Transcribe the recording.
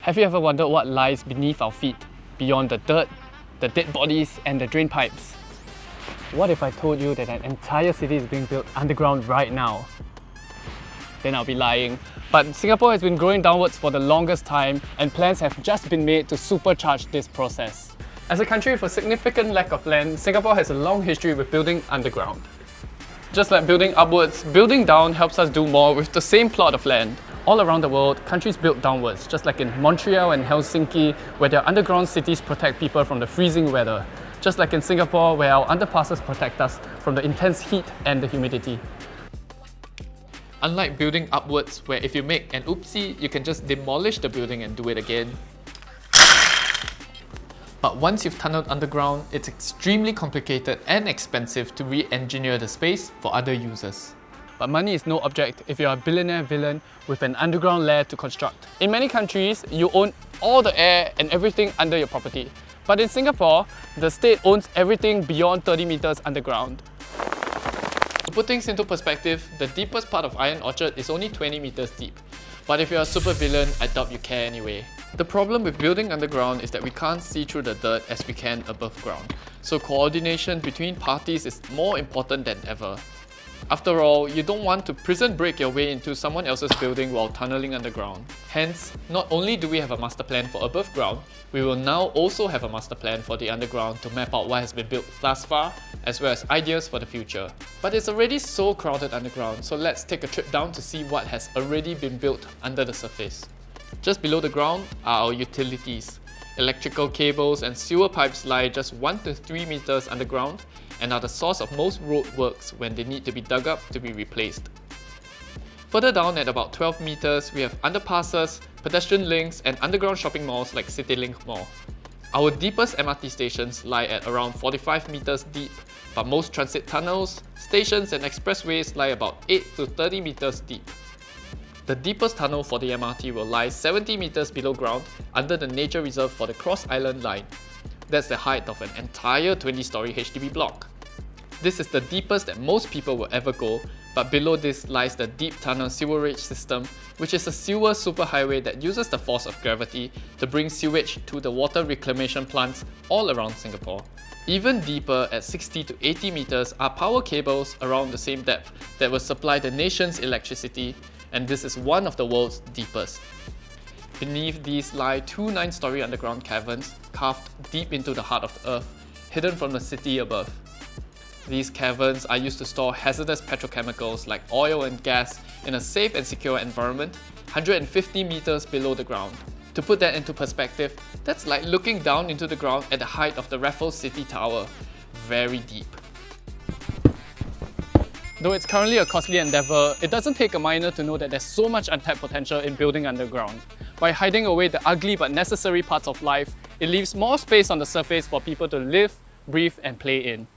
Have you ever wondered what lies beneath our feet, beyond the dirt, the dead bodies and the drain pipes? What if I told you that an entire city is being built underground right now? Then I'll be lying. But Singapore has been growing downwards for the longest time, and plans have just been made to supercharge this process. As a country with a significant lack of land, Singapore has a long history with building underground. Just like building upwards, building down helps us do more with the same plot of land. All around the world, countries built downwards, just like in Montreal and Helsinki, where their underground cities protect people from the freezing weather. Just like in Singapore, where our underpasses protect us from the intense heat and the humidity. Unlike building upwards, where if you make an oopsie, you can just demolish the building and do it again. But once you've tunneled underground, it's extremely complicated and expensive to re-engineer the space for other users. But money is no object if you're a billionaire villain with an underground lair to construct. In many countries, you own all the air and everything under your property. But in Singapore, the state owns everything beyond 30 meters underground. To put things into perspective, the deepest part of Iron Orchard is only 20 meters deep. But if you're a super villain, I doubt you care anyway. The problem with building underground is that we can't see through the dirt as we can above ground. So coordination between parties is more important than ever. After all, you don't want to prison break your way into someone else's building while tunneling underground. Hence, not only do we have a master plan for above ground, we will now also have a master plan for the underground to map out what has been built thus far, as well as ideas for the future. But it's already so crowded underground, so let's take a trip down to see what has already been built under the surface. Just below the ground are our utilities. Electrical cables and sewer pipes lie just 1 to 3 meters underground and are the source of most roadworks when they need to be dug up to be replaced. Further down at about 12 meters, we have underpasses, pedestrian links and underground shopping malls like CityLink Mall. Our deepest MRT stations lie at around 45 meters deep, but most transit tunnels, stations and expressways lie about 8 to 30 meters deep. The deepest tunnel for the MRT will lie 70 meters below ground under the nature reserve for the Cross Island Line. That's the height of an entire 20-story HDB block. This is the deepest that most people will ever go, but below this lies the deep tunnel sewerage system, which is a sewer superhighway that uses the force of gravity to bring sewage to the water reclamation plants all around Singapore. Even deeper at 60 to 80 meters are power cables around the same depth that will supply the nation's electricity, and this is one of the world's deepest. Beneath these lie two 9-story underground caverns carved deep into the heart of the earth, hidden from the city above. These caverns are used to store hazardous petrochemicals like oil and gas in a safe and secure environment 150 meters below the ground. To put that into perspective, that's like looking down into the ground at the height of the Raffles City Tower. Very deep. Though it's currently a costly endeavour, it doesn't take a miner to know that there's so much untapped potential in building underground. By hiding away the ugly but necessary parts of life, it leaves more space on the surface for people to live, breathe and play in.